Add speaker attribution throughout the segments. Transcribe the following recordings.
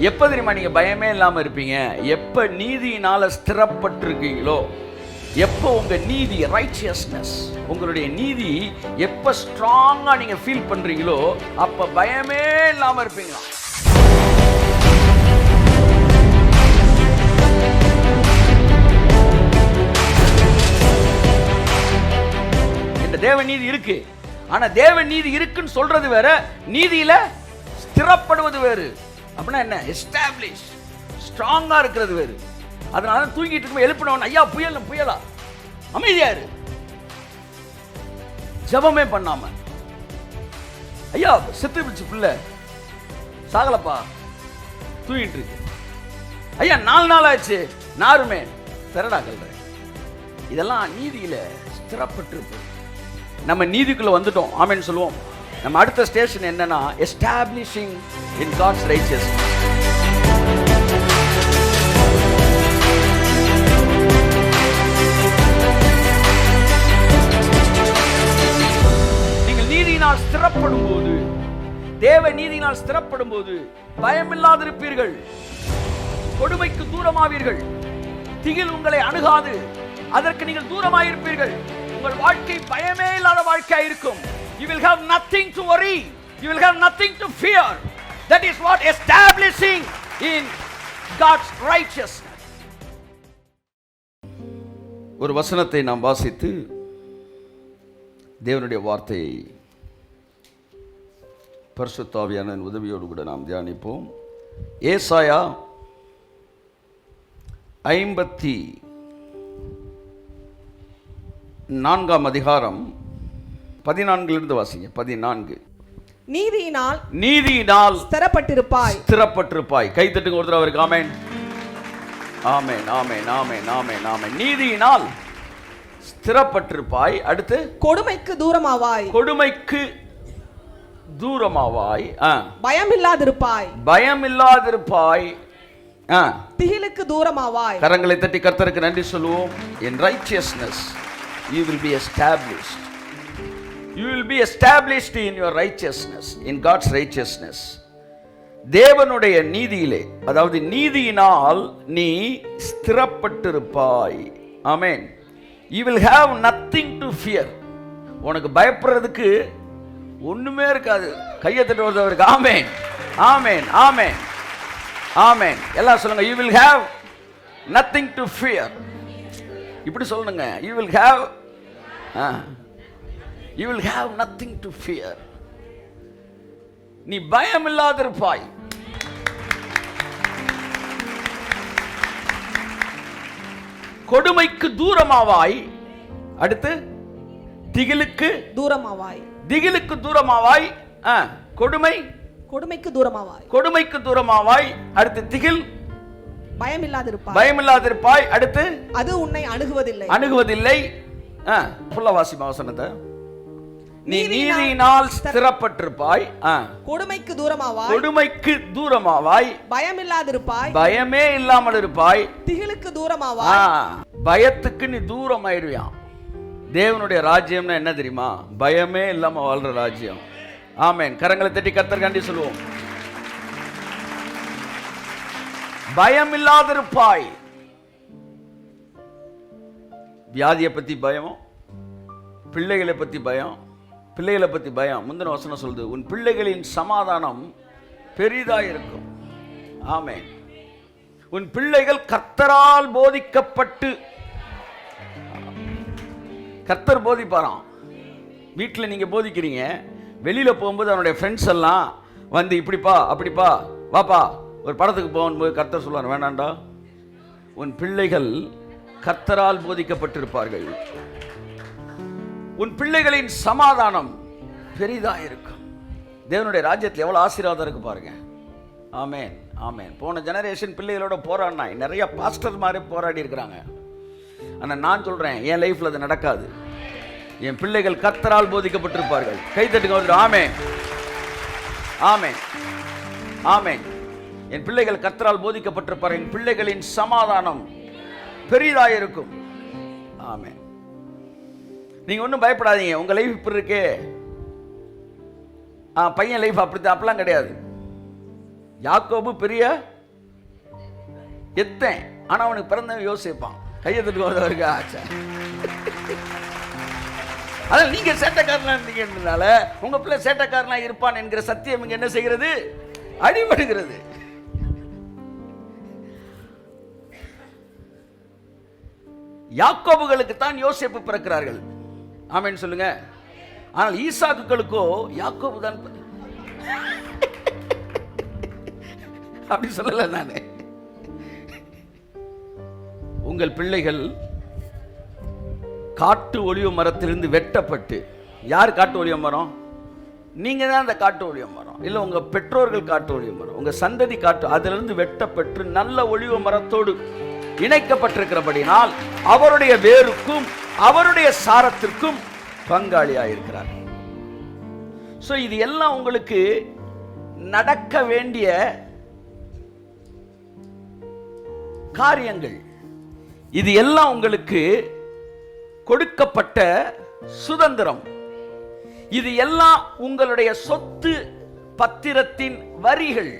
Speaker 1: எப்போ தெரியுமா நீங்க பயமே இல்லாம இருப்பீங்க? எப்ப நீதியினால ஸ்திரப்பட்டிருக்கீங்களோ, எப்போ உங்க நீதி ரைச்சியஸ்னஸ், உங்களுடைய நீதி எப்ப ஸ்ட்ராங்கா நீங்க ஃபீல் பண்றீங்களோ அப்ப பயமே இல்லாம இருப்பீங்களா. இந்த தேவ நீதி இருக்கு. ஆனா தேவ நீதி இருக்குன்னு சொல்றது வேற, நீதியில ஸ்திரப்படுவது வேறு. அப்படின்னா என்ன? எஸ்டாப்ளிஷ், ஸ்ட்ராங்கா இருக்கிறது வேறு. அதனால தூங்கிட்டு இருக்கும் எழுப்பினவன், ஐயா புயலா அமைதியா இரு, ஜபமே பண்ணாம, ஐயா செத்து பிடிச்சு பிள்ளை சாகலப்பா தூங்கிட்டு இருக்கு, ஐயா 4 நாள் ஆச்சு நாருமே பெறடா கல்ற. இதெல்லாம் நீதியில ஸ்திரப்பட்டு நம்ம நீதிக்குள்ள வந்துட்டோம். ஆமென் சொல்லுவோம். நம்ம அடுத்த ஸ்டேஷன் என்னன்னா, எஸ்டாப்ளிஷிங் இன் காட்ஸ் ரைச்சியஸ்னஸ். நீங்கள் நீதியினால் ஸ்திரப்படும் போது, தேவ நீதியினால் ஸ்திரப்படும் போது பயமில்லாதிருப்பீர்கள், கொடுமைக்கு தூரமாவீர்கள், திகில் உங்களை அணுகாது, அதற்கு நீங்கள் தூரமாயிருப்பீர்கள். உங்கள் வாழ்க்கை பயமே இல்லாத வாழ்க்கையா இருக்கும். You will have nothing to worry. You will have nothing to fear. That is what establishing in God's righteousness. ஒரு வசனத்தை நாம் வாசித்து தேவனுடைய வார்த்தையை பரிசுத்த ஆவியானவரின் உதவியோடு கூட நாம் தியானிப்போம். ஏசாயா 54 அதிகாரம் 14 வாசிங்க. 14. நீதியினால் ஸ்திரப்பட்டிருப்பாய். கை தட்டுங்க ஒரு தடவை அவருக்கு. ஆமென், ஆமென், ஆமென், ஆமென், ஆமென், ஆமென். நீதியினால் ஸ்திரப்பட்டிருப்பாய். அடுத்து
Speaker 2: கொடுமைக்கு தூரமாவாய்.
Speaker 1: பயமில்லாதிருப்பாய்.
Speaker 2: திகிலுக்கு தூரமாவாய்.
Speaker 1: கரங்களை தட்டி கர்த்தருக்கு நன்றி சொல்லுவோம். In righteousness you will be established. You will be established in your righteousness, in God's righteousness. தேவனுடைய நீதியிலே, அதாவது நீதியினால் நீ ஸ்திரப்பட்டிருப்பாய். ஆமென். You will have nothing to fear. உனக்கு பயப்படுறதுக்கு ஒண்ணுமே இருக்காது. கையை தட்டி வருதவருக்கு. ஆமென், ஆமென், ஆமென், ஆமென். எல்லாம் சொல்லுங்க. You will have nothing to fear. இப்படி சொல்லுங்க. You will have nothing to fear. நீ பயம் இல்லாதிருப்பாய். கொடுமைக்கு தூரமாவாய். அடுத்து திகிலுக்கு தூரமாவாய். கொடுமைக்கு தூரமாவாய். அடுத்து திகில், பயமில்லாதிருப்பாய். அடுத்து
Speaker 2: அது உன்னை
Speaker 1: அணுகுவதில்லை. ஃபுல்லா வாசிமா வசனத்தை. நீ நீதியினால் ஸ்திரப்பட்டிருப்பாய்.
Speaker 2: கொடுமைக்கு
Speaker 1: தூரமாவாய். பயமே இல்லாமல் இருப்பாய்.
Speaker 2: திகிலுக்கு தூரமாவாய்.
Speaker 1: பயத்துக்கு நீ தூரம் ஆயிடுவியாம். தேவனுடைய ராஜ்யம்னா என்ன தெரியுமா? பயமே இல்லாம வாழ்ற ராஜ்யம். ஆமென். கரங்களை தட்டி கர்த்தருக்கு நன்றி சொல்லுவோம். பயம் இல்லாதிருப்பாய். வியாதியை பத்தி பயம், பிள்ளைகளை பத்தி பயம். முந்தின வசனம் சொல்லுது, உன் பிள்ளைகளின் சமாதானம் பெரிதாயிருக்கும். ஆமென். உன் பிள்ளைகள் கர்த்தரால் போதிக்கப்பட்டு, கர்த்தர் போதிப்பாராம். வீட்டில் நீங்க போதிக்கிறீங்க, வெளியில போகும்போது அவனுடைய ஃப்ரெண்ட்ஸ் எல்லாம் வந்து இப்படிப்பா அப்படிப்பா வாப்பா ஒரு படத்துக்கு போகும்போது கர்த்தர் சொல்லுவார், வேண்டாண்டா, உன் பிள்ளைகள் கர்த்தரால் போதிக்கப்பட்டிருப்பார்கள். உன் பிள்ளைகளின் சமாதானம் பெரிதாக இருக்கும். தேவனுடைய ராஜ்யத்தில் எவ்வளவு ஆசீர்வாதம் இருக்கு பாருங்க. ஆமென், ஆமென். போன ஜெனரேஷன் பிள்ளைகளோட போராடினாய், நிறைய பாஸ்டர் மாதிரி போராடி இருக்கிறாங்க. ஆனால் நான் சொல்றேன், என் லைஃப்ல அது நடக்காது. என் பிள்ளைகள் கர்த்தரால் போதிக்கப்பட்டிருப்பார்கள். கை தட்டுங்க. ஆமென், ஆமென், ஆமென். என் பிள்ளைகள் கர்த்தரால் போதிக்கப்பட்டிருப்பார்கள். என் பிள்ளைகளின் சமாதானம் பெரிதாக இருக்கும். ஆமென். நீங்க ஒன்றும் பயப்படாதீங்க. உங்க லைஃப் இப்படி இருக்கே, பையன் லைஃப் அப்படித்தான், அப்படிலாம் கிடையாது. யாக்கோபு பெரிய எத்தன், ஆனா அவனுக்கு பிறந்தவன் யோசிப்பான். கையை தட்டுவாங்க. ஆச்சா, அதான் நீங்க சேட்டைக்காரனா இருந்தீங்கன்றதுனால உங்க பிள்ளை சேட்டைக்காரனா இருப்பான் என்கிற சத்தியம் இங்க என்ன செய்கிறது? அடிபடுகிறது. யாக்கோபுகளுக்கு தான் யோசேப்பு பிறக்கிறார்கள். ஆமென் சொல்லுங்க. ஆனால் ஈசாக்குகளுக்கோ யாக்கோபு தான். அப்படி சொல்லல நானு. உங்கள் பிள்ளைகள் காட்டு ஒலிவ மரத்திலிருந்து வெட்டப்பட்டு, யார் காட்டு ஒலிவ மரம்? நீங்க தான் அந்த காட்டு ஒலிவ மரம், இல்ல உங்க பெற்றோர்கள் காட்டு ஒலிவ மரம், உங்க சந்ததி காட்டு, அதிலிருந்து வெட்டப்பட்டு நல்ல ஒலிவ மரத்தோடு இணைக்கப்பட்டிருக்கிறபடினால் அவருடைய வேருக்கும் அவருடைய சாரத்திற்கும் பங்காளியாயிருக்கிறார். சோ இது எல்லாம் உங்களுக்கு நடக்க வேண்டிய காரியங்கள். இது எல்லாம் உங்களுக்கு கொடுக்கப்பட்ட சுதந்திரம். இது எல்லாம் உங்களுடைய சொத்து பத்திரத்தின் வரிகள்,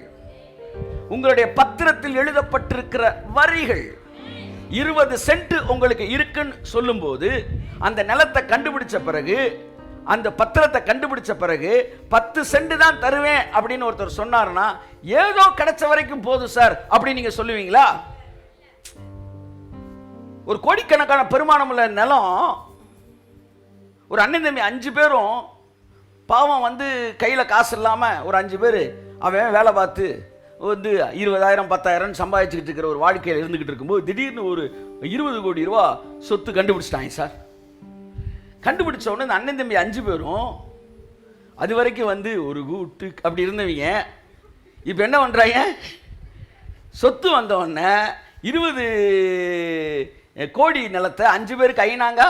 Speaker 1: உங்களுடைய பத்திரத்தில் எழுதப்பட்டிருக்கிற வரிகள். 20 சென்ட் உங்களுக்கு இருக்குன்னு சொல்லும் போது, அந்த நிலத்தை கண்டுபிடிச்ச பிறகு, அந்த பத்திரத்தை கண்டுபிடிச்ச பிறகு 10 சென்ட் தான் தருவேன் அப்படின்னு ஒருத்தர் சொன்னார்னா, ஏதோ கிடைச்ச வரைக்கும் போதும் சார் அப்படின்னு நீங்க சொல்லுவீங்களா? ஒரு கோடிக்கணக்கான பெருமானம் உள்ள நிலம், ஒரு அண்ணன் தம்பி 5 பேரும் பாவம் வந்து கையில காசு இல்லாம ஒரு 5 பேர் அவன் வேலை பார்த்து வந்து 20,000 10,000 சம்பாதிச்சுக்கிட்டு இருக்கிற ஒரு வாழ்க்கையில் இருந்துகிட்டு இருக்கும்போது திடீர்னு ஒரு 20 கோடி ரூபா சொத்து கண்டுபிடிச்சிட்டாங்க சார். கண்டுபிடிச்ச உடனே இந்த அண்ணன் தம்பி 5 பேரும் அது வரைக்கும் வந்து ஒரு கூட்டு அப்படி இருந்தவங்க இப்ப என்ன பண்றாங்க? சொத்து வந்த உடனே 20 கோடி நிலத்தை 5 பேருக்கு ஐநாங்க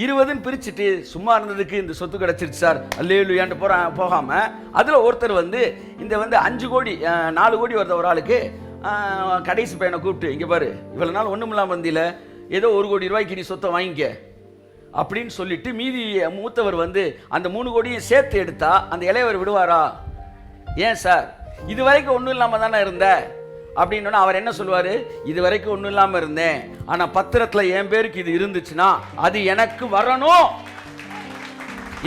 Speaker 1: 20ன்னு பிரிச்சுட்டு, சும்மா இருந்ததுக்கு இந்த சொத்து கிடைச்சிருச்சு சார் அல்லேலூயான்னு போகாம, அதுல ஒருத்தர் வந்து இந்த வந்து 5 கோடி 4 கோடி வருது ஒரு ஆளுக்கு, கடைசி பையனை கூப்பிட்டு, இங்க பாரு இவ்வளவு நாள் ஒண்ணும் இல்லாம வந்தியில, ஏதோ 1 கோடி ரூபாய்க்கு நீ சொத்தை வாங்கிக்க அப்படின்னு சொல்லிட்டு மீதி மூத்தவர் வந்து அந்த 3 கோடியும் சேர்த்து எடுத்தா அந்த இளையவர் விடுவாரா? ஏன் சார் இது வரைக்கும் ஒண்ணும் இல்லாம தானே இருந்த அப்படின்னு அவர் என்ன சொல்லுவாரு? இது வரைக்கும் ஒண்ணும் இல்லாம இருந்தேன், ஆனா பத்திரத்துல என் பேருக்கு இது இருந்துச்சுன்னா அது எனக்கு வரணும்.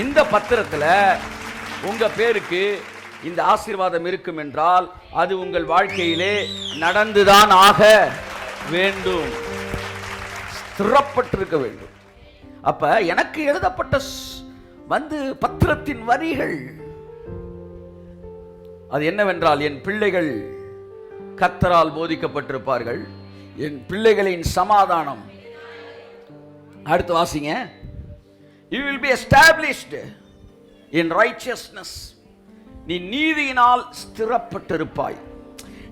Speaker 1: இந்த பத்திரத்துல உங்க பேருக்கு இந்த ஆசீர்வாதம் இருக்கும் என்றால் அது உங்கள் வாழ்க்கையிலே நடந்துதான் ஆக வேண்டும், ஸ்திரப்பட்டிருக்க வேண்டும். அப்ப எனக்கு எழுதப்பட்ட வந்து பத்திரத்தின் வரிகள் அது என்னவென்றால், என் பிள்ளைகள் கர்த்தரால் போதிக்கப்பட்டிருப்பார்கள், என் பிள்ளைகளின் சமாதானம். அடுத்து வாசிங்க. You will be established in righteousness. நீ நீதியினால் ஸ்திரப்பட்டிருப்பாய்.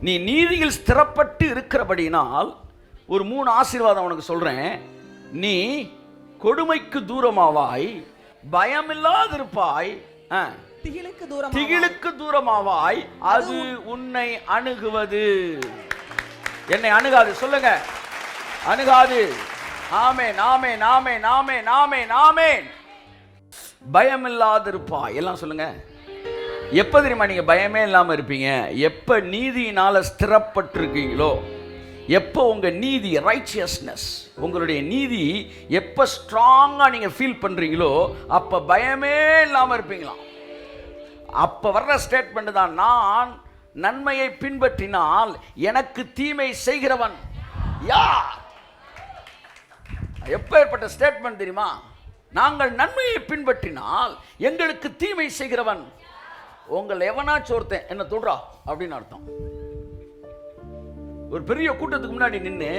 Speaker 1: நீ நீதியில் ஸ்திரப்பட்டு இருக்கிறபடினால் ஒரு 3 ஆசீர்வாதம் உனக்கு சொல்றேன். நீ கொடுமைக்கு தூரமாவாய், பயமில்லாதிருப்பாய், திகிலுக்கு தூரமாவாய், அது உன்னை அணுகுவது. என்னை அணுகாது சொல்லுங்க, அணுகாது. ஆமென் ஆமென் ஆமென் ஆமென் ஆமென் ஆமென். பயமில்லாதிருப்பாய் எல்லாம் சொல்லுங்க. எப்ப தெரியுமா நீங்க பயமே இல்லாம இருப்பீங்க? எப்ப நீதியினால ஸ்திரப்பட்டிருக்கீங்களோ, எப்போ உங்க நீதி ரைச்சியஸ்னஸ், உங்களுடைய நீதி எப்ப ஸ்ட்ராங்கா நீங்க ஃபீல் பண்றீங்களோ அப்ப பயமே இல்லாம இருப்பீங்களாம். அப்ப வர்ற ஸ்டேட்மெண்ட் தான், நான் நன்மையை பின்பற்றினால் எனக்கு தீமை செய்கிறவன் யார்? எப்பேற்பட்ட ஸ்டேட்மெண்ட் தெரியுமா? நாங்கள் நன்மையை பின்பற்றினால் எங்களுக்கு தீமை செய்கிறவன். உங்கள் எவனாச்சும் ஒருத்தன் என்ன தொடுறா அப்படின்னு அர்த்தம். ஒரு பெரிய கூட்டத்துக்கு முன்னாடி நின்று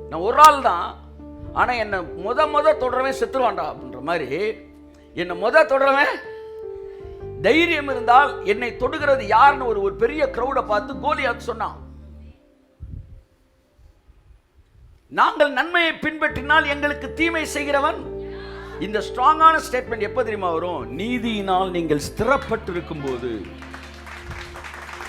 Speaker 1: நான் ஒரு ஆள் தான், ஆனா என்ன முத தொடரவன் செத்துருவான்டா அப்படின்ற மாதிரி, என்ன தொடரவன் தைரியம் இருந்தால் என்னை தொடுகிறது யாருன்னு ஒரு பெரிய கிரௌட பார்த்து கோலியாத் சொன்னான். நாங்கள் நன்மையை பின்பற்றினால் எங்களுக்கு தீமை செய்கிறவன். இந்த ஸ்ட்ராங்கான ஸ்டேட்மெண்ட் எப்ப தெரியுமா வரும்? நீதியினால் நீங்கள் ஸ்திரப்பட்டிருக்கும் போது.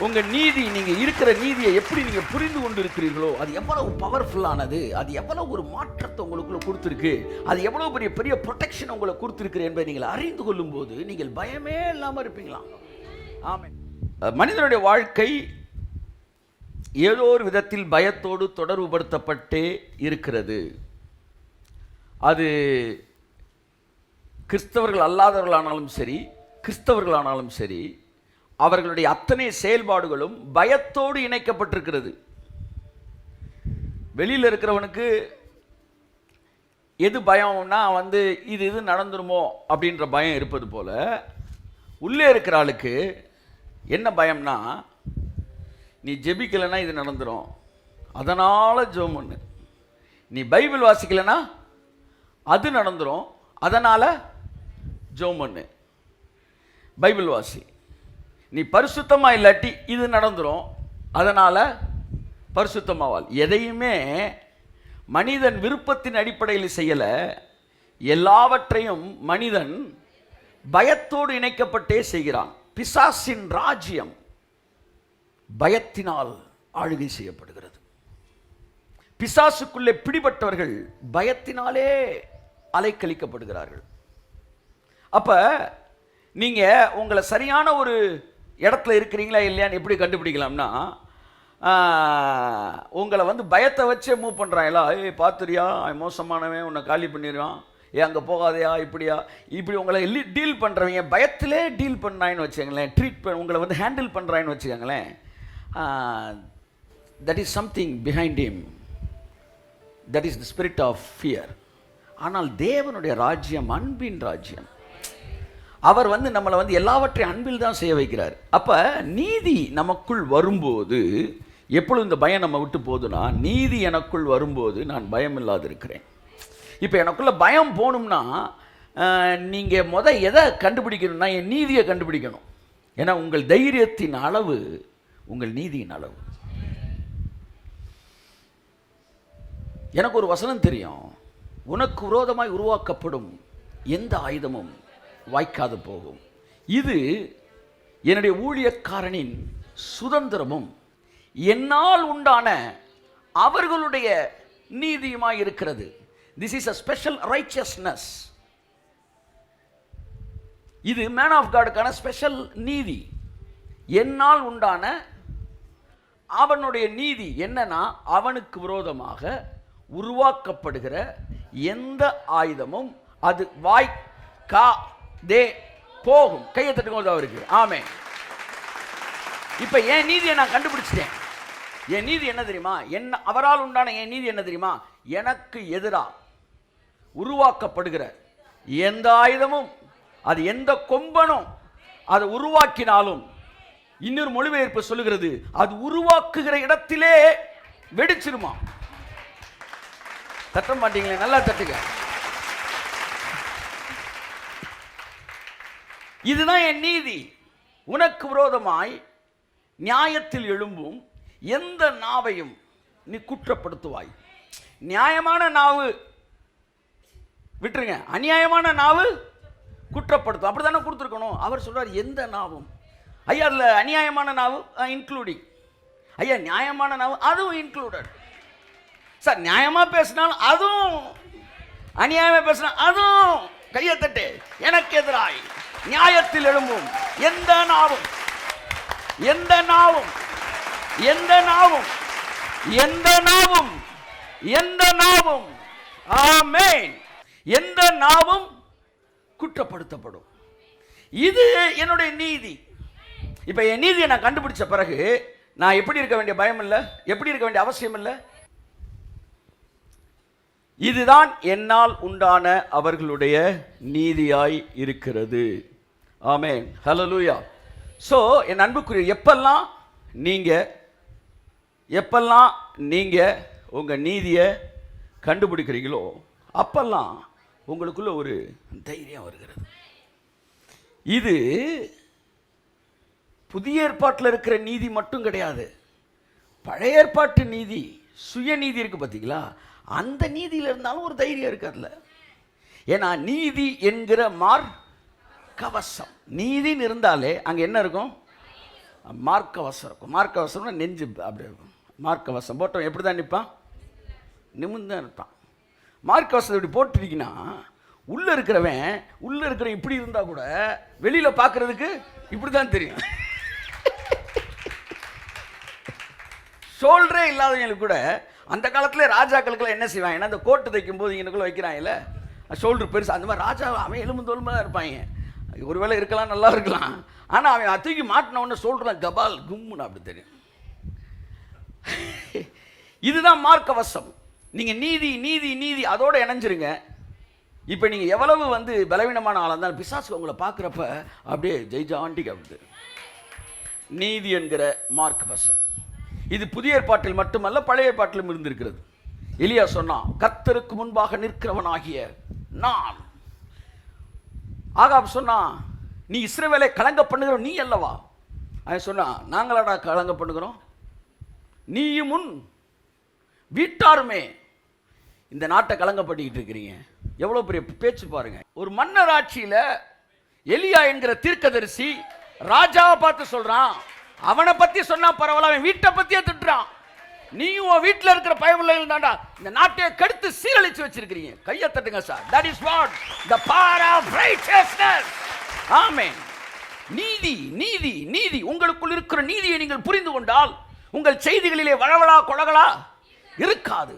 Speaker 1: உங்க நீதி, நீங்க இருக்கிற நீதியை எப்படி நீங்க புரிந்து கொண்டு இருக்கிறீர்களோ அது எவ்வளவு பவர்ஃபுல்லானது, அது எவ்வளவு ஒரு மாற்றத்தை உங்களுக்குள்ள கொடுத்திருக்கு, அது எவ்வளவு பெரிய பெரிய ப்ரொடெக்ஷன் உங்களுக்கு கொடுத்திருக்கு என்பதை நீங்கள் அறிந்து கொள்ளும் போது நீங்கள் பயமே இல்லாம இருப்பீங்களா? ஆமென். மனிதனுடைய வாழ்க்கை ஏதோ ஒரு விதத்தில் பயத்தோடு தொடர்புபடுத்தப்பட்டே இருக்கிறது. அது கிறிஸ்தவர்கள் அல்லாதவர்களானாலும் சரி, கிறிஸ்தவர்களானாலும் சரி, அவர்களுடைய அத்தனை செயல்பாடுகளும் பயத்தோடு இணைக்கப்பட்டிருக்கிறது. வெளியில் இருக்கிறவனுக்கு எது பயம்னா இது நடந்துருமோ அப்படின்ற பயம் இருப்பது போல, உள்ளே இருக்கிற ஆளுக்கு என்ன பயம்னா, நீ ஜெபிக்கலைன்னா இது நடந்துடும், அதனால் ஜெபம் பண்ணு. நீ பைபிள் வாசிக்கலைன்னா அது நடந்துடும், அதனால் ஜெபம் பண்ணு, பைபிள் வாசி. நீ பரிசுத்தமாக இல்லாட்டி இது நடந்துடும், அதனால் பரிசுத்தமாக வாழ். எதையுமே மனிதன் விருப்பத்தின் அடிப்படையில் செய்யலை, எல்லாவற்றையும் மனிதன் பயத்தோடு இணைக்கப்பட்டே செய்கிறான். பிசாசின் ராஜ்யம் பயத்தினால் ஆளுகை செய்யப்படுகிறது. பிசாசுக்குள்ளே பிடிபட்டவர்கள் பயத்தினாலே அலைக்கழிக்கப்படுகிறார்கள். அப்ப நீங்க உங்களை சரியான ஒரு இடத்துல இருக்கிறீங்களா இல்லையான்னு எப்படி கண்டுபிடிக்கலாம்னா, உங்களை பயத்தை வச்சே மூவ் பண்ணுறாங்களா, பார்த்துறியா மோசமானவன் உன்னை காலி பண்ணிடுவான், அங்கே போகாதையா, இப்படி உங்களை டீல் பண்ணுறவங்க பயத்திலே டீல் பண்ணாயின்னு வச்சுக்கோங்களேன், உங்களை ஹேண்டில் பண்ணுறாயின்னு வச்சுக்கோங்களேன், that is something behind him, that is the spirit of fear. ஆனால் தேவனுடைய ராஜ்யம் அன்பின் ராஜ்யம். அவர் நம்மளை எல்லாவற்றையும் அன்பில் தான் செய்ய வைக்கிறார். அப்போ நீதி நமக்குள் வரும்போது, எப்பொழுது இந்த பயம் நம்ம விட்டு போதுன்னா, நீதி எனக்குள் வரும்போது நான் பயம் இல்லாது இருக்கிறேன். இப்போ எனக்குள்ள பயம் போகணும்னா நீங்கள் எதை கண்டுபிடிக்கணும்னா, என் நீதியை கண்டுபிடிக்கணும். ஏன்னா உங்கள் தைரியத்தின் அளவு உங்கள் நீதியின் அளவு. எனக்கு ஒரு வசனம் தெரியும், உனக்கு விரோதமாய் உருவாக்கப்படும் எந்த ஆயுதமும் வாய்க்காது போகும், இது என்னுடைய ஊழியக்காரனின் சுதந்திரமும் என்னால் உண்டான அவர்களுடைய நீதியுமாய் இருக்கிறது. This is a special righteousness. இது மேன் ஆஃப் காடுக்கான ஸ்பெஷல் நீதி. என்னால் உண்டான அவனுடைய நீதி என்னன்னா, அவனுக்கு விரோதமாக உருவாக்கப்படுகிற எந்த ஆயுதமும் அது போகும். கையை தட்டுங்க அவருக்கு. ஆமென். இப்ப என் நீதியை நான் கண்டுபிடிச்சிட்டேன். என் நீதி என்ன தெரியுமா? என்ன அவரால் உண்டான என் நீதி என்ன தெரியுமா? எனக்கு எதிராக உருவாக்கப்படுகிற எந்த ஆயுதமும், அது எந்த கொம்பனும் அதை உருவாக்கினாலும், இன்னொரு மொழிபெயர்ப்பு சொல்லுகிறது, அது உருவாக்குகிற இடத்திலே வெடிச்சிருமா. தட்ட மாட்டீங்களே, நல்லா தட்டுங்க. இதுதான் என் நீதி. உனக்கு விரோதமாய் நியாயத்தில் எழும்பும் எந்த நாவையும் நீ குற்றப்படுத்துவாய். நியாயமான நாவு விட்டுருங்க, அநியாயமான நாவு குற்றப்படுத்தும். அப்படித்தானே கொடுத்துருக்கணும். அவர் சொல்றார் எந்த நாவும். ஐயா அதுல அநியாயமான நாவு இன்க்ளூடிங், ஐயா நியாயமான நாவு அதுவும் இன்க்ளூடட். சார் நியாயமா பேசினாலும் அதுவும், அநியாயமா பேசினாலும் அதுவும். கையை தட்டு. எனக்கு எதிராய் நியாயத்தில் எழும்பும் எந்த நாவும், எந்த நாவும், எந்த நாவும், எந்த நாவும், எந்த நாவும், ஆமென், எந்த நாவும் குற்றப்படுத்தப்படும். இது என்னுடைய நீதி. இப்ப என் நீதியை நான் கண்டுபிடிச்ச பிறகு நான் எப்படி இருக்க வேண்டிய பயம் இல்லை, எப்படி இருக்க வேண்டிய அவசியம் இல்லை. இதுதான் என்னால் உண்டான அவர்களுடைய நீதியாய் இருக்கிறது. ஆமென், ஹல்லேலூயா. ஸோ என் அன்புக்குரிய, எப்பெல்லாம் நீங்கள் உங்கள் நீதியை கண்டுபிடிக்கிறீங்களோ அப்பெல்லாம் உங்களுக்குள்ள ஒரு தைரியம் வருகிறது. இது புதிய ஏற்பாட்டில் இருக்கிற நீதி மட்டும் கிடையாது, பழைய ஏற்பாட்டு நீதி, சுய நீதி இருக்கு பார்த்தீங்களா, அந்த நீதியில் இருந்தாலும் ஒரு தைரியம் இருக்காதுல்ல. ஏன்னா நீதி என்கிற மார்க்கவசம், நீதின்னு இருந்தாலே அங்கே என்ன இருக்கும்? மார்க்கவசம் இருக்கும். மார்க்கவசம்னா நெஞ்சு அப்படி இருக்கும். மார்க்கவசம் போட்டவன் எப்படி தான் நிற்பான்? நிமிர்ந்து தான் இருப்பான். மார்க்கவசம் இப்படி போட்டுட்டீங்கன்னா உள்ளே இருக்கிறவன் இப்படி இருந்தால் கூட வெளியில் பார்க்குறதுக்கு இப்படி தான் தெரியும். ஷோல்டரே இல்லாதவங்களுக்கு கூட அந்த காலத்தில் ராஜாக்களுக்குலாம் என்ன செய்வாங்கன்னா அந்த கோட்டு தைக்கும் போது இங்கனுக்குள்ள வைக்கிறாங்கல்ல ஷோல்டர் பெருசு, அந்த மாதிரி ராஜா அவன் எலும்பு தோலுமா தான் இருப்பாங்க. ஒருவேளை இருக்கலாம், நல்லா இருக்கலாம். ஆனால் அவன் தூக்கி மாட்டின உடனே ஷோல்டர் கபால் கும்முன்னு அப்படி தெரியும். இதுதான் மார்க்கவசம். நீங்கள் நீதி நீதி நீதி அதோட இணைஞ்சிருங்க. இப்போ நீங்கள் எவ்வளவு பலவீனமான ஆளாக இருந்தாலும் பிசாசு உங்களை பார்க்குறப்ப அப்படியே ஜெய்ஜாண்டிக்கு அப்படி நீதி என்கிற மார்க்கவசம். இது புதிய ஏற்பாட்டில் மட்டுமல்ல, பழைய ஏற்பாட்டிலும் இருந்திருக்கிறது. எலியா சொன்னான், கர்த்தருக்கு முன்பாக நிற்கிறவனாகிய நான். ஆகாப் சொன்னா, நீ இஸ்ரவேலை கலங்க பண்ணுகிற நீ அல்லவா? அவன் சொன்னா, நாங்களாடா கலங்க பண்ணுகிறோம், நீயும் முன் வீட்டாருமே இந்த நாட்டை கலங்க பண்ணிக்கிட்டு இருக்கிறீங்க. எவ்வளோ பெரிய பேச்சு பாருங்க. ஒரு மன்னர் ஆட்சியில் எலியா என்கிற தீர்க்கதரிசி ராஜாவை பார்த்து சொல்றான், அவனை பத்தி சொன்னா பரவாயில்ல, அவன் வீட்டை பத்தியே திட்டுறான். நீயும் உன் வீட்டில் இருக்கிற பயமில்லைகள் தாண்டா இந்த நாட்டையை கெடுத்து சீரழிச்சு வச்சிருக்கிறீங்க. கையை தட்டுங்க sir. That is what the power of righteousness. Amen. நீதி நீதி நீதி. உங்களுக்குள் இருக்கிற நீதியை நீங்கள் புரிந்து கொண்டால் உங்கள் செய்திகளிலே வளவளா கொலகளா இருக்காது.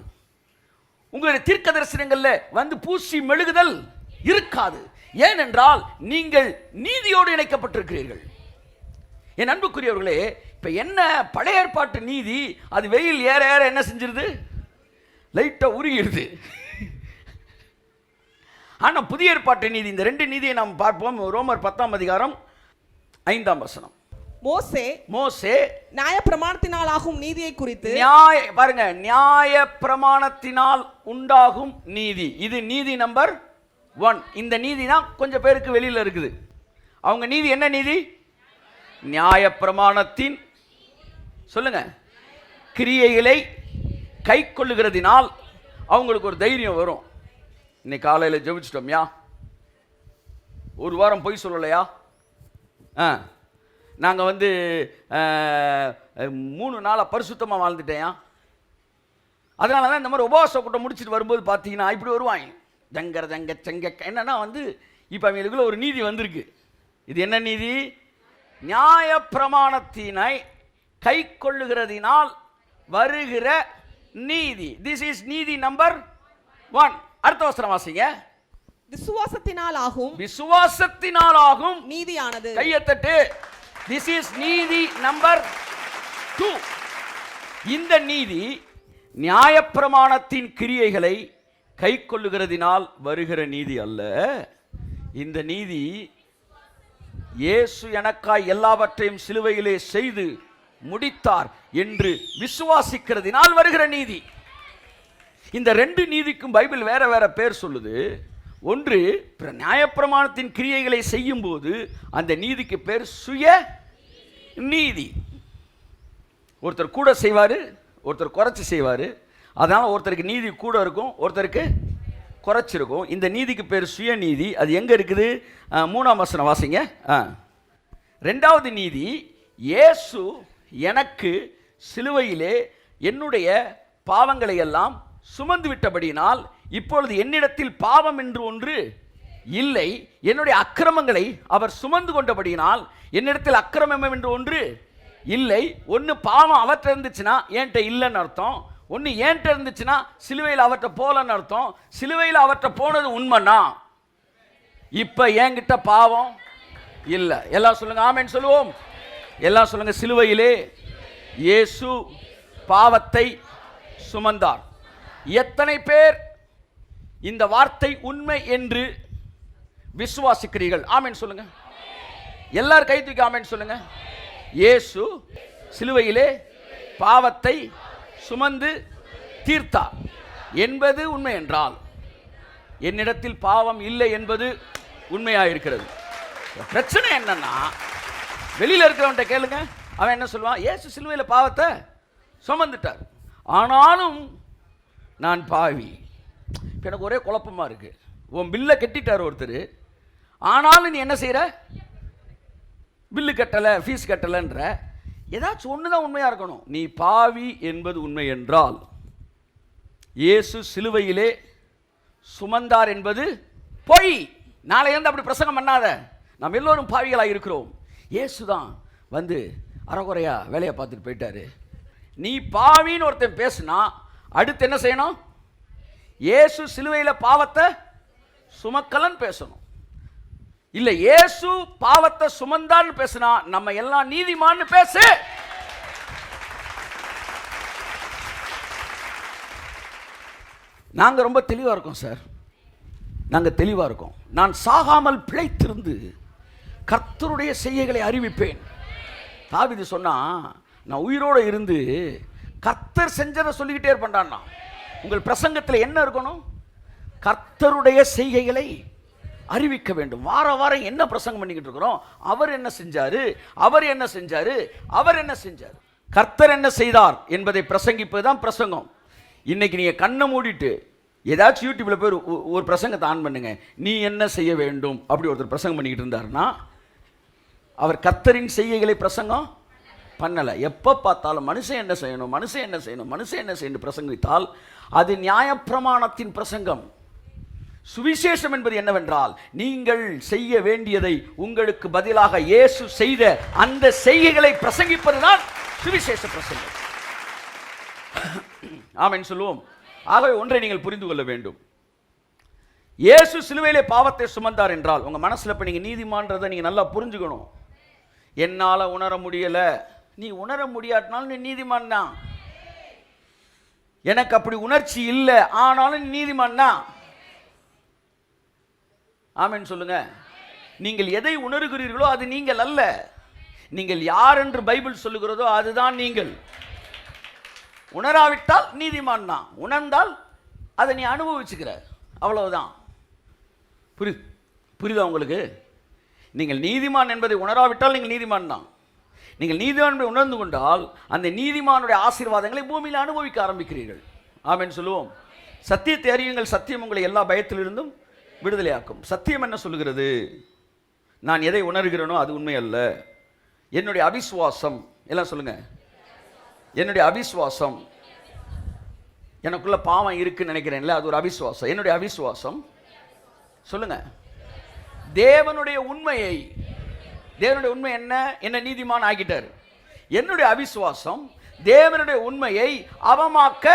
Speaker 1: உங்களுடைய தீர்க்க தரிசனங்களில் பூசி மெழுகுதல் இருக்காது. ஏனென்றால் நீங்கள் நீதியோடு இணைக்கப்பட்டிருக்கிறீர்கள். என் அன்புக்குரியவர்களே, இப்போ என்ன பழைய ஏற்பாட்டு நீதி, அது வெயில் ஏற ஏற என்ன செஞ்சிருது, லைட்டாக உருகிடுது. ஆனால் புதிய ஏற்பாட்டு நீதி, இந்த ரெண்டு நீதியை நாம் பார்ப்போம். ரோமர் 10ஆம் அதிகாரம் 5ஆம் வசனம். மோசே
Speaker 2: நியாயப்பிரமாணத்தினால் ஆகும் நீதியை குறித்து,
Speaker 1: பாருங்க, நியாயப்பிரமாணத்தினால் உண்டாகும் நீதி. இது நீதி நம்பர் 1. இந்த நீதி தான் கொஞ்சம் பேருக்கு வெளியில் இருக்குது. அவங்க நீதி என்ன நீதி? நியாயப்பிரமாணத்தின் சொல்லுங்க கிரியைகளை கை கொள்ளுகிறதினால் அவங்களுக்கு ஒரு தைரியம் வரும். இன்னைக்கு காலையில் ஜெபிச்சிட்டோம்யா, ஒரு வாரம் பொய் சொல்லலையா, நாங்கள் 3 நாளாக பரிசுத்தமாக வாழ்ந்துட்டேயா. அதனால தான் இந்த மாதிரி உபவாச கூட்டம் முடிச்சுட்டு வரும்போது பார்த்தீங்கன்னா இப்படி வருவாங்க, ஜங்கர ஜங்க செங்க. என்னன்னா இப்போ அவங்களுக்குள்ள ஒரு நீதி வந்திருக்கு. இது என்ன நீதி? நியாயப்பிரமாணத்தினை கை கொள்ளுகிறதினால் வருகிற நீதி. திஸ் இஸ் நீதி நம்பர் 1. அடுத்த வசனம் வாசிங்க. விசுவாசத்தினால் ஆகும்
Speaker 2: நீதியானது.
Speaker 1: கையத்தட்டு. திஸ் இஸ் நீதி நம்பர் 2. இந்த நீதி நியாயப்பிரமாணத்தின் கிரியைகளை கை கொள்ளுகிறதினால் வருகிற நீதி அல்ல. இந்த நீதி இயேசு எனக்காய் எல்லாவற்றையும் சிலுவையிலே செய்து முடித்தார் என்று விசுவாசிக்கிறதினால் வருகிற நீதி. இந்த ரெண்டு நீதிக்கும் பைபிள் வேற வேற பேர் சொல்லுது. ஒன்று, நியாயப்பிரமாணத்தின் கிரியைகளை செய்யும் போது அந்த நீதிக்கு பேர் சுய நீதி. ஒருத்தர் கூட செய்வார், ஒருத்தர் குறைச்சி செய்வார். அதனால் ஒருத்தருக்கு நீதி கூட இருக்கும், ஒருத்தருக்கு குறைச்சிருக்கும். இந்த நீதிக்கு பேர் சுயநீதி. அது எங்கே இருக்குது? 3ஆம் வசனம் வாசிங்க. 2வது நீதி, இயேசு எனக்கு சிலுவையிலே என்னுடைய பாவங்களை எல்லாம் சுமந்து விட்டபடியினால் இப்பொழுது என்னிடத்தில் பாவம் என்று ஒன்று இல்லை. என்னுடைய அக்கிரமங்களை அவர் சுமந்து கொண்டபடியினால் என்னிடத்தில் அக்கிரமம் என்று ஒன்று இல்லை. ஒன்று பாவம் அவற்றை இருந்துச்சுன்னா என்கிட்ட இல்லைன்னு அர்த்தம். ஒன்று ஏன்ட்ட இருந்துச்சுன்னா சிலுவையில் அவற்றை போலன்னு அர்த்தம். சிலுவையில் அவற்றை போனது உண்மைன்னா இப்போ என்கிட்ட பாவம் இல்லை. எல்லாம் சொல்லுங்க ஆமென் சொல்லுவோம். எல்லாம் சொல்லுங்க. சிலுவையிலே இயேசு பாவத்தை சுமந்தார். எத்தனை பேர் இந்த வார்த்தை உண்மை என்று விசுவாசிக்கிறீர்கள்? ஆமென் சொல்லுங்க. எல்லாரும் கை தூக்கி ஆமென் சொல்லுங்க. இயேசு சிலுவையிலே பாவத்தை சுமந்து தீர்த்தார் என்பது உண்மை என்றால் என்னிடத்தில் பாவம் இல்லை என்பது உண்மையாயிருக்கிறது. பிரச்சனை என்னன்னா, வெளியில் இருக்கிறவன்ட்ட கேளுங்க, அவன் என்ன சொல்லுவான்? இயேசு சிலுவையில் பாவத்தை சுமந்துட்டார், ஆனாலும் நான் பாவி. இப்போ எனக்கு ஒரே குழப்பமா இருக்கு. உன் பில்லை கட்டிட்டார் ஒருத்தர், ஆனாலும் நீ என்ன செய்கிற? பில்லு கட்டலை, ஃபீஸ் கட்டலைன்ற. ஏதாச்சும் ஒன்று தான் உண்மையாக இருக்கணும். நீ பாவி என்பது உண்மை என்றால் இயேசு சிலுவையிலே சுமந்தார் என்பது பொய். நாளையிலிருந்து அப்படி பிரசங்கம் பண்ணாத. நாம் எல்லோரும் பாவிகளாக இருக்கிறோம். இயேசு தான் அறகுறையா வேலையை பார்த்துட்டு போயிட்டாரு. நீ பாவின்னு ஒருத்தன் பேசுனா அடுத்து என்ன செய்யணும்? இயேசு சிலுவையில் பாவத்தை சுமக்கலன்னு பேசணும். இல்ல இயேசு பாவத்தை சுமந்தான்னு பேசினா நம்ம எல்லாம் நீதிமான்னு பேசு. நாங்க ரொம்ப தெளிவா இருக்கோம் சார், நாங்க தெளிவா இருக்கோம். நான் சாகாமல் பிழைத்திருந்து கர்த்தருடைய செய்கைகளை அறிவிப்பேன். தாவீது சொன்னா நான் உயிரோடு இருந்து கர்த்தர் செஞ்சதை சொல்லிக்கிட்டே இருப்பேன்டான்னா. உங்கள் பிரசங்கத்தில் என்ன இருக்கணும்? கர்த்தருடைய செய்கைகளை அறிவிக்க வேண்டும். வார வாரம் என்ன பிரசங்கம் பண்ணிக்கிட்டு இருக்கிறோம்? அவர் என்ன செஞ்சாரு, அவர் என்ன செஞ்சாரு, அவர் என்ன செஞ்சார், கர்த்தர் என்ன செய்தார் என்பதை பிரசங்கிப்பது தான் பிரசங்கம். இன்னைக்கு நீங்க கண்ணை மூடிட்டு ஏதாச்சும் யூடியூப்ல போய் ஒரு பிரசங்கத்தை ஆன் பண்ணுங்க, நீ என்ன செய்ய வேண்டும் அப்படி ஒருத்தர் பிரசங்கம் பண்ணிக்கிட்டு இருந்தாருன்னா அவர் கர்த்தரின் செய்கைகளை பிரசங்கம் பண்ணலை. எப்போ பார்த்தாலும் மனுஷன் என்ன செய்யணும், மனுஷன் என்ன செய்யணும், மனுஷன் என்ன செய்யணும் பிரசங்கித்தால் அது நியாயப்பிரமாணத்தின் பிரசங்கம். சுவிசேஷம் என்பது என்னவென்றால் நீங்கள் செய்ய வேண்டியதை உங்களுக்கு பதிலாக இயேசு செய்த அந்த செய்கைகளை பிரசங்கிப்பதுதான் சுவிசேஷ பிரசங்கம். ஆமென் சொல்லுவோம். ஆகவே ஒன்றை நீங்கள் புரிந்து கொள்ள வேண்டும். இயேசு சிலுவையிலே பாவத்தை சுமந்தார் என்றால் உங்க மனசுல இப்ப நீங்க நீதிமான்றதை நீங்க நல்லா புரிஞ்சுக்கணும். என்னால உணர முடியல, நீ உணர முடியாட்டினாலும் நீ நீதிமான் தான். எனக்கு அப்படி உணர்ச்சி இல்லை ஆனாலும் நீ நீதிமான் தான். ஆமென் சொல்லுங்க. நீங்கள் எதை உணர்கிறீர்களோ அது நீங்கள் அல்ல. நீங்கள் யார் என்று பைபிள் சொல்லுகிறதோ அதுதான் நீங்கள். உணராவிட்டால் நீதிமான் தான், உணர்ந்தால் அதை நீ அனுபவிச்சுக்கிற, அவ்வளவுதான். புரியுதா உங்களுக்கு? நீங்கள் நீதிமான் என்பதை உணராவிட்டால் நீங்கள் நீதிமான் தான். நீங்கள் நீதிமான் என்பதை உணர்ந்து கொண்டால் அந்த நீதிமானுடைய ஆசீர்வாதங்களை பூமியில் அனுபவிக்க ஆரம்பிக்கிறீர்கள். ஆமென் சொல்லுவோம். சத்தியத்தை அறியுங்கள், சத்தியம் உங்களை எல்லா பயத்திலிருந்தும் விடுதலையாக்கும். சத்தியம் என்ன சொல்லுகிறது? நான் எதை உணர்கிறேனோ அது உண்மை அல்ல. என்னுடைய அவிசுவாசம், எல்லாம் சொல்லுங்க, என்னுடைய அவிசுவாசம், எனக்குள்ள பாவம் இருக்குன்னு நினைக்கிறேன்ல, அது ஒரு அவிசுவாசம். என்னுடைய அவிசுவாசம் சொல்லுங்க தேவனுடைய உண்மையை, தேவனுடைய உண்மை என்ன, என்ன நீதிமான் ஆக்கிட்டார். என்னுடைய அவிசுவாசம் தேவனுடைய உண்மையை அவமாக்க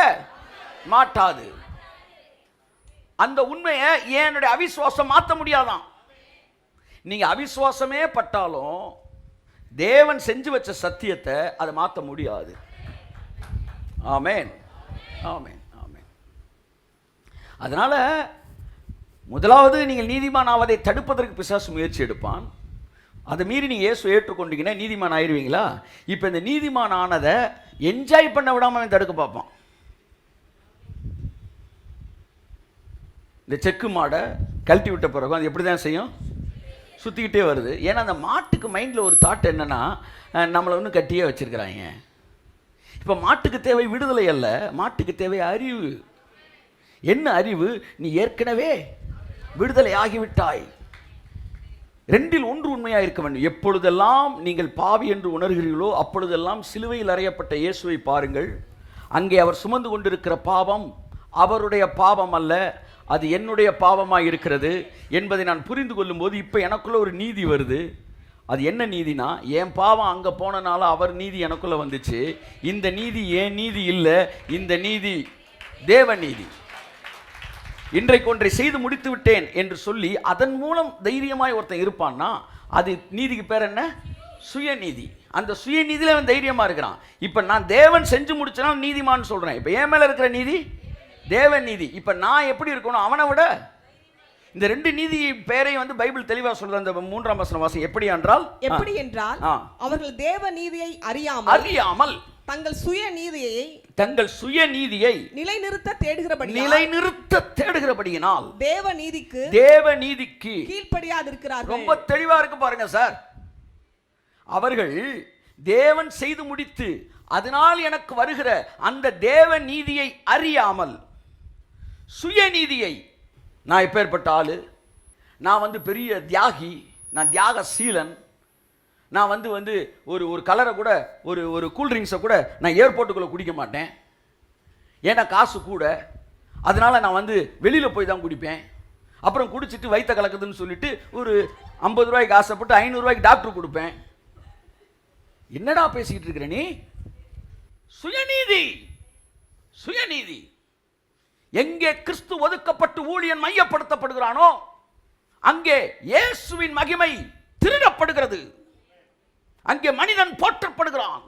Speaker 1: மாட்டாது. அந்த உண்மையை என்னுடைய அவிசுவாசம் மாற்ற முடியாதான். நீங்க அவிசுவாசமே பட்டாலும் தேவன் செஞ்சு வச்ச சத்தியத்தை அதை மாற்ற முடியாது. ஆமென், ஆமென், ஆமென். அதனால முதலாவது நீங்கள் நீதிமான் ஆவதை தடுப்பதற்கு பிசாசு முயற்சி எடுப்பான். அதை மீறி நீங்கள் இயேசு ஏற்றுக்கொண்டீங்கன்னா நீதிமான் ஆயிடுவீங்களா? இப்போ இந்த நீதிமான் ஆனதை என்ஜாய் பண்ண விடாமல் அவன் தடுக்க பார்ப்பான். இந்த செக்கு மாடை கழட்டி விட்ட பிறகு அது எப்படி தான் செய்யும்? சுற்றிக்கிட்டே வருது. ஏன்னா அந்த மாட்டுக்கு மைண்டில் ஒரு தாட் என்னன்னா, நம்மளை ஒன்று கட்டியே வச்சிருக்கிறாங்க. இப்போ மாட்டுக்கு தேவை விடுதலை அல்ல, மாட்டுக்கு தேவை அறிவு. என்ன அறிவு? நீ ஏற்கனவே விடுதலை ஆகிவிட்டாய். ரெண்டில் ஒன்று உண்மையாக இருக்க வேண்டும். எப்பொழுதெல்லாம் நீங்கள் பாவி என்று உணர்கிறீர்களோ அப்பொழுதெல்லாம் சிலுவையில் அறையப்பட்ட இயேசுவை பாருங்கள். அங்கே அவர் சுமந்து கொண்டிருக்கிற பாவம் அவருடைய பாவம் அல்ல, அது என்னுடைய பாவமாக இருக்கிறது என்பதை நான் புரிந்து கொள்ளும் போது இப்போ எனக்குள்ள ஒரு நீதி வருது. அது என்ன நீதினா, என் பாவம் அங்கே போனனால அவர் நீதி எனக்குள்ள வந்துச்சு. இந்த நீதி ஏன் நீதி இல்லை, இந்த நீதி தேவ நீதி. இன்றைக்கு ஒன்றை செய்து முடித்து விட்டேன் என்று சொல்லி அதன் மூலம் தைரியமாய் ஒருத்தன் இருப்பான்னா அது நீதிக்கு பேர் என்ன? சுயநீதி. அந்த சுயநீதியில் அவன் தைரியமா இருக்கிறான். இப்போ நான் தேவன் செஞ்சு முடிச்சனால நீதிமான்னு சொல்றேன். இப்போ என் மேல இருக்கிற நீதி தேவ நீதி. இப்போ நான் எப்படி இருக்கணும் அவனை விட? இந்த ரெண்டு நீதி பேரை வந்து பைபிள் தெளிவா சொல்ற. அந்த 3ஆம் வசனம் வாசி. எப்படி என்றால்
Speaker 2: அவர்கள் தேவ நீதியை அறியாமல் தங்கள் சுய நீதியை நிலைநிறுத்த தேடுகிறபடியினால் தேவ நீதிக்கு கீழ்ப்படியாதிருக்கிறார்கள்.
Speaker 1: ரொம்ப தெளிவா இருக்கு பாருங்க சார். அவர்கள் தேவன் செய்து முடித்து அதனால் எனக்கு வருகிற அந்த தேவ நீதியை அறியாமல் சுயநீதியை, நான் எப்பேற்பட்ட ஆளு, நான் வந்து பெரிய தியாகி, நான் தியாகசீலன், நான் வந்து ஒரு கலரை கூட ஒரு கூல்ட்ரிங்க்ஸை கூட நான் ஏர்போர்ட்டுக்குள்ளே குடிக்க மாட்டேன், ஏன்னா காசு கூட, அதனால நான் வந்து வெளியில் போய் தான் குடிப்பேன், அப்புறம் குடிச்சிட்டு வயிற்ற கலக்குதுன்னு சொல்லிட்டு ஒரு 50 ரூபாய்க்கு ஆசைப்பட்டு 500 ரூபாய்க்கு டாக்டர் கொடுப்பேன். என்னடா பேசிக்கிட்டு இருக்கிற நீ? சுயநீதி. சுயநீதி. எங்கே கிறிஸ்து ஒதுக்கப்பட்டு ஊழியன் மையப்படுத்தப்படுகிறானோ அங்கே இயேசுவின் மகிமை திருடப்படுகிறது. அங்கே மனிதன் போற்றப்படுகிறான்.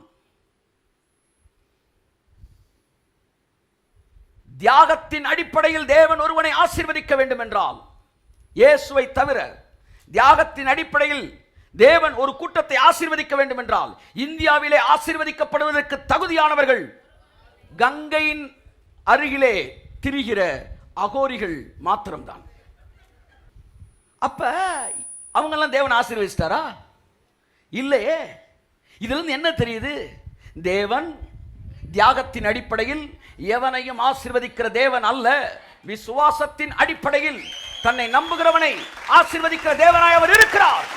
Speaker 1: தியாகத்தின் அடிப்படையில் தேவன் ஒருவனை ஆசீர்வதிக்க வேண்டும் என்றால், இயேசுவை தவிர தியாகத்தின் அடிப்படையில் தேவன் ஒரு கூட்டத்தை ஆசீர்வதிக்க வேண்டும் என்றால், இந்தியாவிலே ஆசீர்வதிக்கப்படுவதற்கு தகுதியானவர்கள் கங்கையின் அருகிலே திரிகிற அகோரிகள் மாத்திரம்தான். அப்ப அவங்கெல்லாம் தேவன் ஆசீர்வதிச்சிட்டாரா? இல்லையே. இதிலிருந்து என்ன தெரியுது? தேவன் தியாகத்தின் அடிப்படையில் எவனையும் ஆசீர்வதிக்கிற தேவன் அல்ல. விசுவாசத்தின் அடிப்படையில் தன்னை நம்புகிறவனை ஆசீர்வதிக்கிற தேவனாய் அவர் இருக்கிறார்.